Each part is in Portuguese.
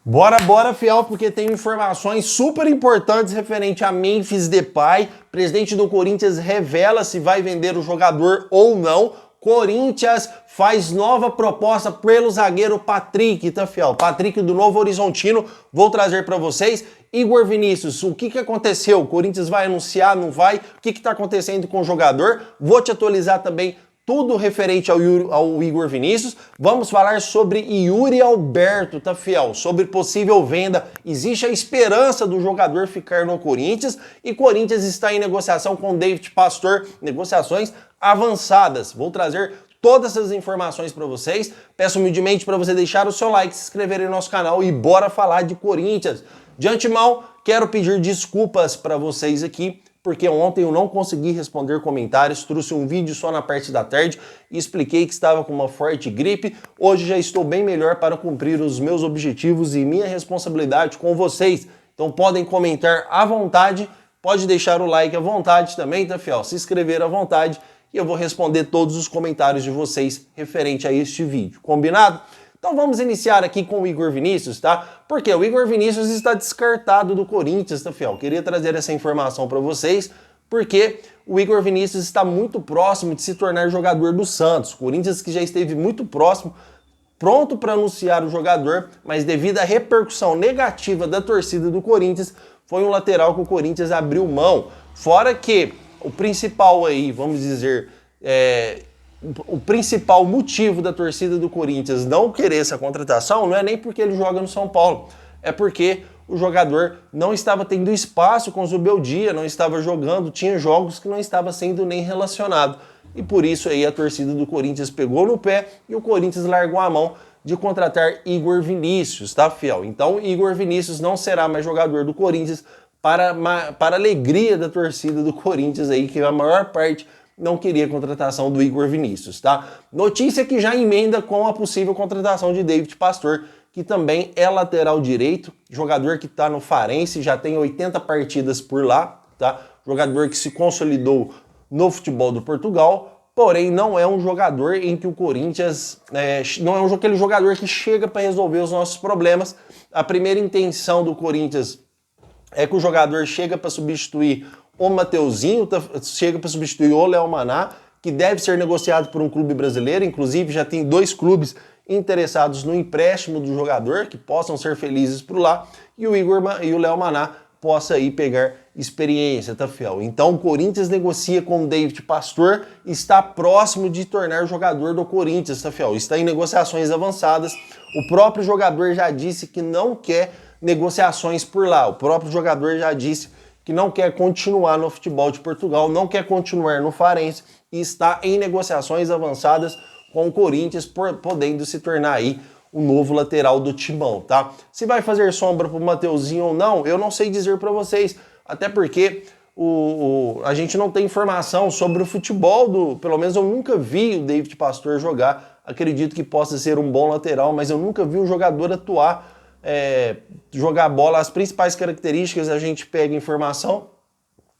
Bora, fiel, porque tem informações super importantes referente a Memphis Depay. Presidente do Corinthians revela se vai vender o jogador ou não. Corinthians faz nova proposta pelo zagueiro Patrick, tá, fiel? Patrick do Novo Horizontino, vou trazer para vocês. Igor Vinícius, o que aconteceu? O Corinthians vai anunciar, não vai? O que tá acontecendo com o jogador? Vou te atualizar também tudo referente ao Igor Vinícius. Vamos falar sobre Yuri Alberto, tá, fiel? Sobre possível venda. Existe a esperança do jogador ficar no Corinthians e Corinthians está em negociação com David Pastor, negociações avançadas. Vou trazer todas essas informações para vocês. Peço humildemente para você deixar o seu like, se inscrever no nosso canal e bora falar de Corinthians. De antemão, quero pedir desculpas para vocês aqui, porque ontem eu não consegui responder comentários, trouxe um vídeo só na parte da tarde e expliquei que estava com uma forte gripe. Hoje já estou bem melhor para cumprir os meus objetivos e minha responsabilidade com vocês. Então podem comentar à vontade, pode deixar o like à vontade também, tá, fiel? Se inscrever à vontade e eu vou responder todos os comentários de vocês referente a este vídeo. Combinado? Então vamos iniciar aqui com o Igor Vinícius, tá? Porque o Igor Vinícius está descartado do Corinthians, tá, fiel? Queria trazer essa informação para vocês, porque o Igor Vinícius está muito próximo de se tornar jogador do Santos. Corinthians que já esteve muito próximo, pronto para anunciar o jogador, mas devido à repercussão negativa da torcida do Corinthians, foi um lateral que o Corinthians abriu mão. Fora que o principal aí, vamos dizer, o principal motivo da torcida do Corinthians não querer essa contratação não é nem porque ele joga no São Paulo, é porque o jogador não estava tendo espaço com o Zubeldia, não estava jogando, tinha jogos que não estava sendo nem relacionado. E por isso aí a torcida do Corinthians pegou no pé e o Corinthians largou a mão de contratar Igor Vinícius, tá, fiel? Então Igor Vinícius não será mais jogador do Corinthians para alegria da torcida do Corinthians aí, que a maior parte não queria a contratação do Igor Vinícius, tá? Notícia que já emenda com a possível contratação de David Pastor, que também é lateral direito, jogador que está no Farense, já tem 80 partidas por lá, tá? Jogador que se consolidou no futebol do Portugal, porém não é um jogador em que o Corinthians, não é aquele jogador que chega para resolver os nossos problemas. A primeira intenção do Corinthians é que o jogador chega para substituir o Mateuzinho, chega para substituir o Léo Maná, que deve ser negociado por um clube brasileiro. Inclusive já tem 2 clubes interessados no empréstimo do jogador, que possam ser felizes por lá, e o Léo Maná possa aí pegar experiência, tá, fiel? Então o Corinthians negocia com o David Pastor, está próximo de tornar jogador do Corinthians, tá, fiel? Está em negociações avançadas. O próprio jogador já disse que não quer negociações por lá. O próprio jogador já disse que não quer continuar no futebol de Portugal, não quer continuar no Farense e está em negociações avançadas com o Corinthians, podendo se tornar aí o novo lateral do Timão, tá? Se vai fazer sombra pro Mateuzinho ou não, eu não sei dizer para vocês, até porque a gente não tem informação sobre o futebol pelo menos eu nunca vi o David Pastor jogar. Acredito que possa ser um bom lateral, mas eu nunca vi o jogador atuar, jogar bola. As principais características a gente pega informação.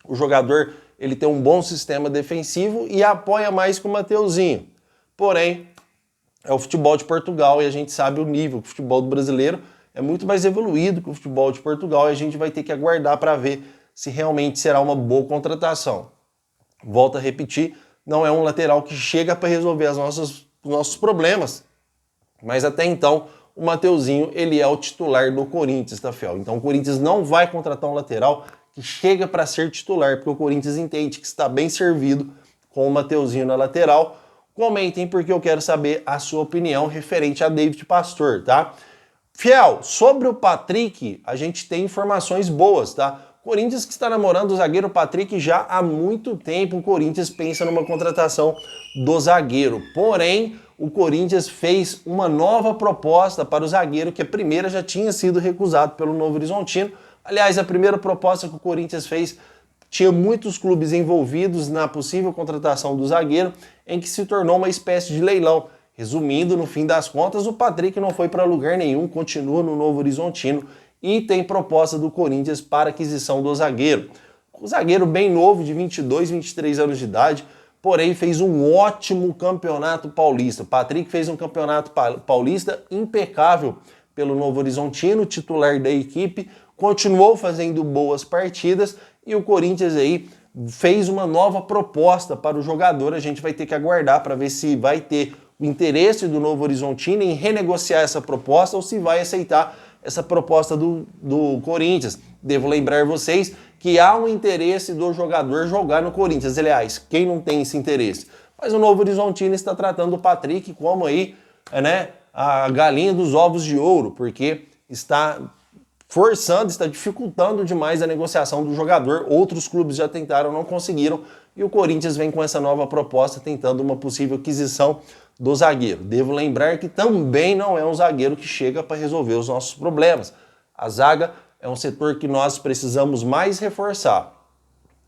O jogador ele tem um bom sistema defensivo e apoia mais que o Mateuzinho. Porém, é o futebol de Portugal e a gente sabe o nível. O futebol do brasileiro é muito mais evoluído que o futebol de Portugal e a gente vai ter que aguardar para ver se realmente será uma boa contratação. Volto a repetir, não é um lateral que chega para resolver os nossos problemas, mas até então o Mateuzinho, ele é o titular do Corinthians, tá, fiel? Então o Corinthians não vai contratar um lateral que chega para ser titular, porque o Corinthians entende que está bem servido com o Mateuzinho na lateral. Comentem, porque eu quero saber a sua opinião referente a David Pastor, tá? Fiel, sobre o Patrick, a gente tem informações boas, tá? Corinthians que está namorando o zagueiro Patrick já há muito tempo. O Corinthians pensa numa contratação do zagueiro. Porém, o Corinthians fez uma nova proposta para o zagueiro, que a primeira já tinha sido recusado pelo Novo Horizontino. Aliás, a primeira proposta que o Corinthians fez tinha muitos clubes envolvidos na possível contratação do zagueiro, em que se tornou uma espécie de leilão. Resumindo, no fim das contas, o Patrick não foi para lugar nenhum, continua no Novo Horizontino e tem proposta do Corinthians para aquisição do zagueiro. O zagueiro bem novo, de 22, 23 anos de idade, porém fez um ótimo campeonato paulista. O Patrick fez um campeonato paulista impecável, pelo Novo Horizontino, titular da equipe, continuou fazendo boas partidas e o Corinthians aí fez uma nova proposta para o jogador. A gente vai ter que aguardar para ver se vai ter o interesse do Novo Horizontino em renegociar essa proposta ou se vai aceitar essa proposta do Corinthians. Devo lembrar vocês que há um interesse do jogador jogar no Corinthians. Aliás, quem não tem esse interesse? Mas o Novo Horizontino está tratando o Patrick como aí, né, a galinha dos ovos de ouro, porque está forçando, está dificultando demais a negociação do jogador. Outros clubes já tentaram, não conseguiram, e o Corinthians vem com essa nova proposta tentando uma possível aquisição do zagueiro. Devo lembrar que também não é um zagueiro que chega para resolver os nossos problemas. A zaga é um setor que nós precisamos mais reforçar,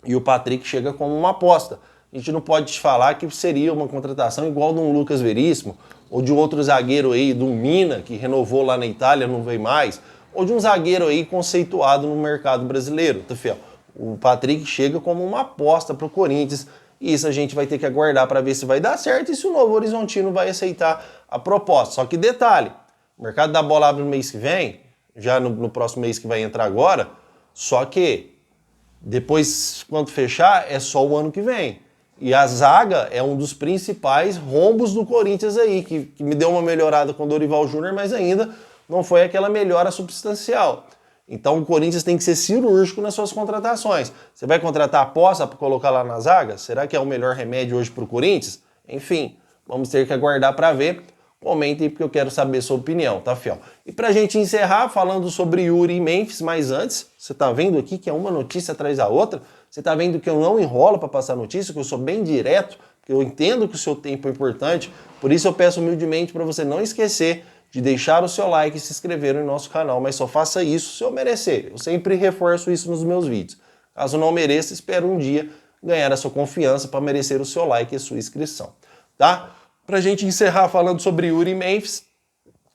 e o Patrick chega como uma aposta. A gente não pode te falar que seria uma contratação igual de um Lucas Veríssimo, ou de outro zagueiro aí, do Mina, que renovou lá na Itália, não veio mais, ou de um zagueiro aí conceituado no mercado brasileiro, tá fiel? O Patrick chega como uma aposta para o Corinthians, e isso a gente vai ter que aguardar para ver se vai dar certo e se o Novo Horizontino vai aceitar a proposta. Só que detalhe, o mercado da bola abre no mês que vem, já no próximo mês que vai entrar agora, só que depois, quando fechar, é só o ano que vem. E a zaga é um dos principais rombos do Corinthians aí, que me deu uma melhorada com o Dorival Júnior, mas ainda não foi aquela melhora substancial. Então o Corinthians tem que ser cirúrgico nas suas contratações. Você vai contratar a aposta para colocar lá na zaga? Será que é o melhor remédio hoje para o Corinthians? Enfim, vamos ter que aguardar para ver. Comentem porque eu quero saber sua opinião, tá, fiel? E pra gente encerrar falando sobre Yuri e Memphis, mas antes, você tá vendo aqui que é uma notícia atrás da outra? Você tá vendo que eu não enrolo para passar notícia, que eu sou bem direto, que eu entendo que o seu tempo é importante, por isso eu peço humildemente para você não esquecer de deixar o seu like e se inscrever no nosso canal, mas só faça isso se eu merecer. Eu sempre reforço isso nos meus vídeos. Caso não mereça, espero um dia ganhar a sua confiança para merecer o seu like e a sua inscrição, tá? Pra gente encerrar falando sobre Yuri e Memphis,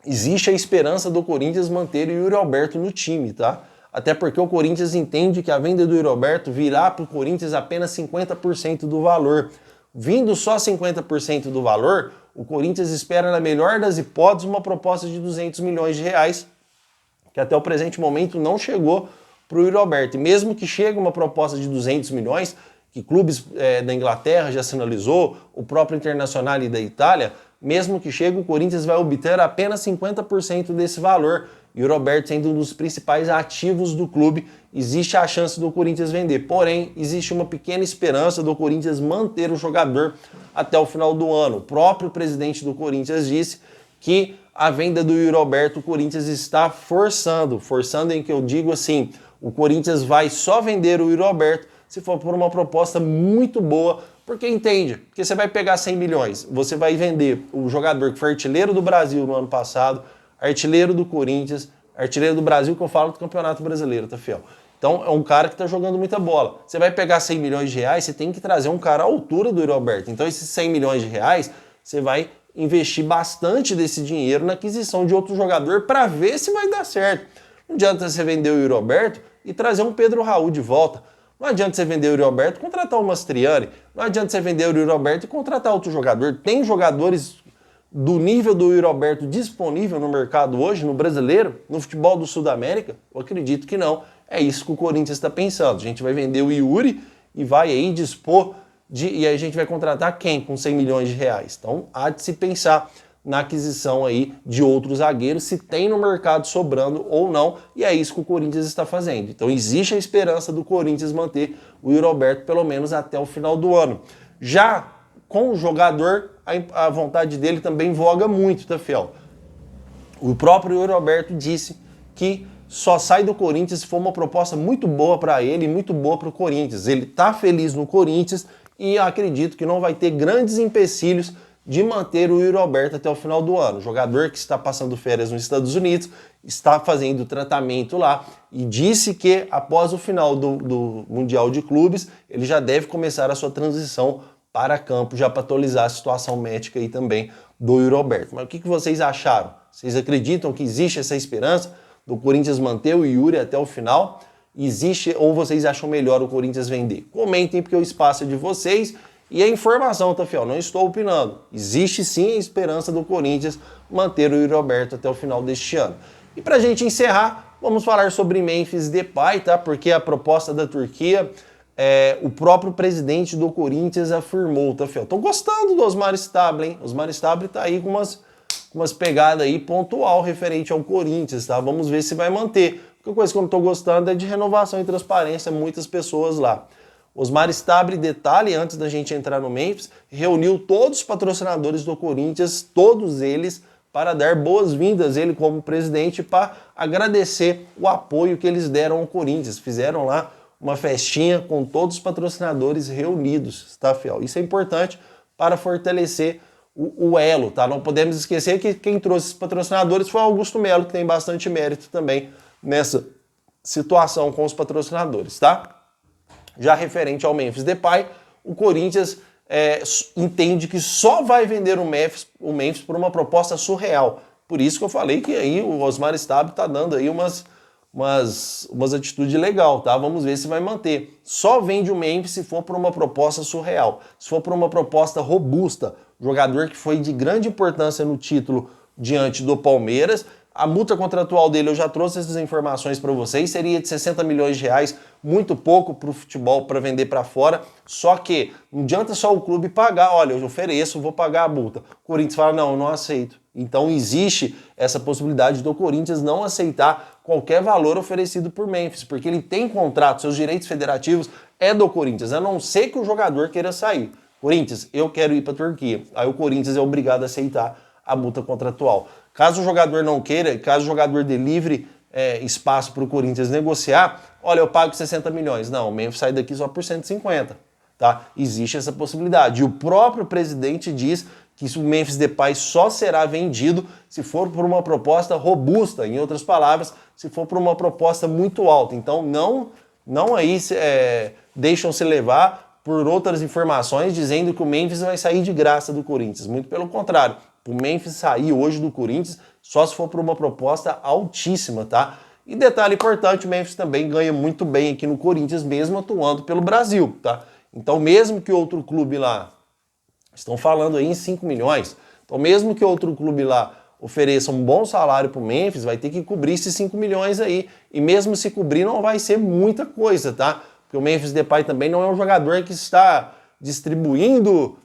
existe a esperança do Corinthians manter o Yuri Alberto no time, tá? Até porque o Corinthians entende que a venda do Yuri Alberto virá para o Corinthians apenas 50% do valor. Vindo só 50% do valor, o Corinthians espera, na melhor das hipóteses, uma proposta de 200 milhões de reais, que até o presente momento não chegou para o Yuri Alberto. E mesmo que chegue uma proposta de 200 milhões, que clubes da Inglaterra já sinalizou, o próprio Internacional e da Itália, mesmo que chegue, o Corinthians vai obter apenas 50% desse valor. E o Roberto sendo um dos principais ativos do clube, existe a chance do Corinthians vender. Porém, existe uma pequena esperança do Corinthians manter o jogador até o final do ano. O próprio presidente do Corinthians disse que a venda do Yuri Alberto o Corinthians está forçando em que eu digo assim, o Corinthians vai só vender o Yuri Alberto se for por uma proposta muito boa, porque entende, porque você vai pegar 100 milhões, você vai vender o jogador que foi artilheiro do Brasil no ano passado, artilheiro do Corinthians, artilheiro do Brasil, que eu falo do Campeonato Brasileiro, tá, fiel? Então é um cara que tá jogando muita bola. Você vai pegar 100 milhões de reais, você tem que trazer um cara à altura do Yuri Alberto. Então esses 100 milhões de reais, você vai investir bastante desse dinheiro na aquisição de outro jogador para ver se vai dar certo. Não adianta você vender o Yuri Alberto e trazer um Pedro Raul de volta. Não adianta você vender o Yuri Alberto e contratar o Mastriani. Não adianta você vender o Yuri Alberto e contratar outro jogador. Tem jogadores do nível do Yuri Alberto disponível no mercado hoje, no brasileiro, no futebol do Sul da América? Eu acredito que não. É isso que o Corinthians está pensando. A gente vai vender o Yuri e vai aí dispor e aí a gente vai contratar quem com 100 milhões de reais? Então há de se pensar na aquisição aí de outros zagueiros, se tem no mercado sobrando ou não, e é isso que o Corinthians está fazendo. Então existe a esperança do Corinthians manter o Yuri Alberto pelo menos até o final do ano. Já com o jogador, a vontade dele também voga muito, tá, fiel? O próprio Yuri Alberto disse que só sai do Corinthians se for uma proposta muito boa para ele e muito boa para o Corinthians. Ele está feliz no Corinthians e acredito que não vai ter grandes empecilhos de manter o Yuri Alberto até o final do ano. O jogador que está passando férias nos Estados Unidos, está fazendo tratamento lá e disse que após o final do Mundial de Clubes, ele já deve começar a sua transição para campo, já para atualizar a situação médica aí também do Yuri Alberto. Mas o que vocês acharam? Vocês acreditam que existe essa esperança do Corinthians manter o Yuri até o final? Existe ou vocês acham melhor o Corinthians vender? Comentem porque o espaço é de vocês. E a informação, tá, fiel? Não estou opinando. Existe sim a esperança do Corinthians manter o Yuri Alberto até o final deste ano. E pra gente encerrar, vamos falar sobre Memphis Depay, tá? Porque a proposta da Turquia, o próprio presidente do Corinthians afirmou, tá, Fel? Tô gostando do Osmar Stabile, hein? Osmar Stabile tá aí com umas pegadas aí pontual referente ao Corinthians, tá? Vamos ver se vai manter. A única coisa que eu não tô gostando é de renovação e transparência, muitas pessoas lá. Osmar Stabile, detalhe, antes da gente entrar no Memphis, reuniu todos os patrocinadores do Corinthians, todos eles, para dar boas-vindas, ele como presidente, para agradecer o apoio que eles deram ao Corinthians. Fizeram lá uma festinha com todos os patrocinadores reunidos, tá, fiel? Isso é importante para fortalecer o elo, tá? Não podemos esquecer que quem trouxe esses patrocinadores foi o Augusto Melo, que tem bastante mérito também nessa situação com os patrocinadores, tá? Já referente ao Memphis Depay, o Corinthians entende que só vai vender o Memphis por uma proposta surreal. Por isso que eu falei que aí o Osmar Stabile está dando aí umas atitudes legais, tá? Vamos ver se vai manter. Só vende o Memphis se for por uma proposta surreal. Se for por uma proposta robusta, jogador que foi de grande importância no título diante do Palmeiras. A multa contratual dele, eu já trouxe essas informações para vocês, seria de 60 milhões de reais, muito pouco para o futebol para vender para fora, só que não adianta só o clube pagar, olha, eu ofereço, vou pagar a multa. O Corinthians fala, não, eu não aceito. Então existe essa possibilidade do Corinthians não aceitar qualquer valor oferecido por Memphis, porque ele tem contrato, seus direitos federativos é do Corinthians, a não ser que o jogador queira sair. Corinthians, eu quero ir para a Turquia. Aí o Corinthians é obrigado a aceitar a multa contratual. Caso o jogador não queira, caso o jogador dê livre espaço para o Corinthians negociar, olha, eu pago 60 milhões. Não, o Memphis sai daqui só por 150. Tá? Existe essa possibilidade. E o próprio presidente diz que o Memphis Depay só será vendido se for por uma proposta robusta, em outras palavras, se for por uma proposta muito alta. Então não aí deixam se levar por outras informações dizendo que o Memphis vai sair de graça do Corinthians. Muito pelo contrário. O Memphis sair hoje do Corinthians só se for por uma proposta altíssima, tá? E detalhe importante, o Memphis também ganha muito bem aqui no Corinthians, mesmo atuando pelo Brasil, tá? Então, mesmo que outro clube lá, estão falando aí em 5 milhões, então mesmo que outro clube lá ofereça um bom salário pro Memphis, vai ter que cobrir esses 5 milhões aí. E mesmo se cobrir, não vai ser muita coisa, tá? Porque o Memphis Depay também não é um jogador que está distribuindo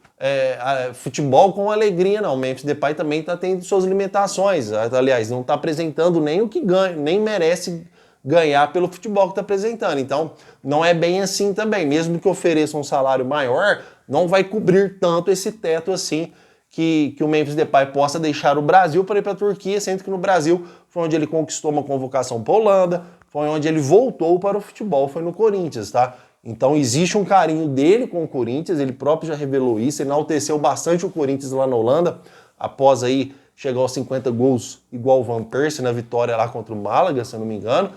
futebol com alegria, não. O Memphis Depay também está tendo suas limitações. Aliás, não está apresentando nem o que ganha, nem merece ganhar pelo futebol que está apresentando. Então, não é bem assim também. Mesmo que ofereça um salário maior, não vai cobrir tanto esse teto assim que o Memphis Depay possa deixar o Brasil para ir para a Turquia, sendo que no Brasil foi onde ele conquistou uma convocação para a Holanda, foi onde ele voltou para o futebol, foi no Corinthians, tá? Então existe um carinho dele com o Corinthians, ele próprio já revelou isso, enalteceu bastante o Corinthians lá na Holanda, após aí chegar aos 50 gols igual o Van Persie na vitória lá contra o Málaga, se eu não me engano,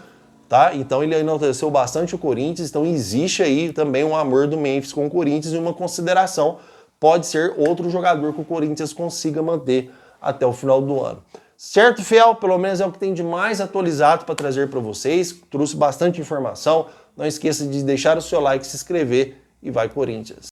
tá? Então ele enalteceu bastante o Corinthians, então existe aí também um amor do Memphis com o Corinthians e uma consideração, pode ser outro jogador que o Corinthians consiga manter até o final do ano. Certo, fiel? Pelo menos é o que tem de mais atualizado para trazer para vocês, trouxe bastante informação. Não esqueça de deixar o seu like, se inscrever e vai Corinthians!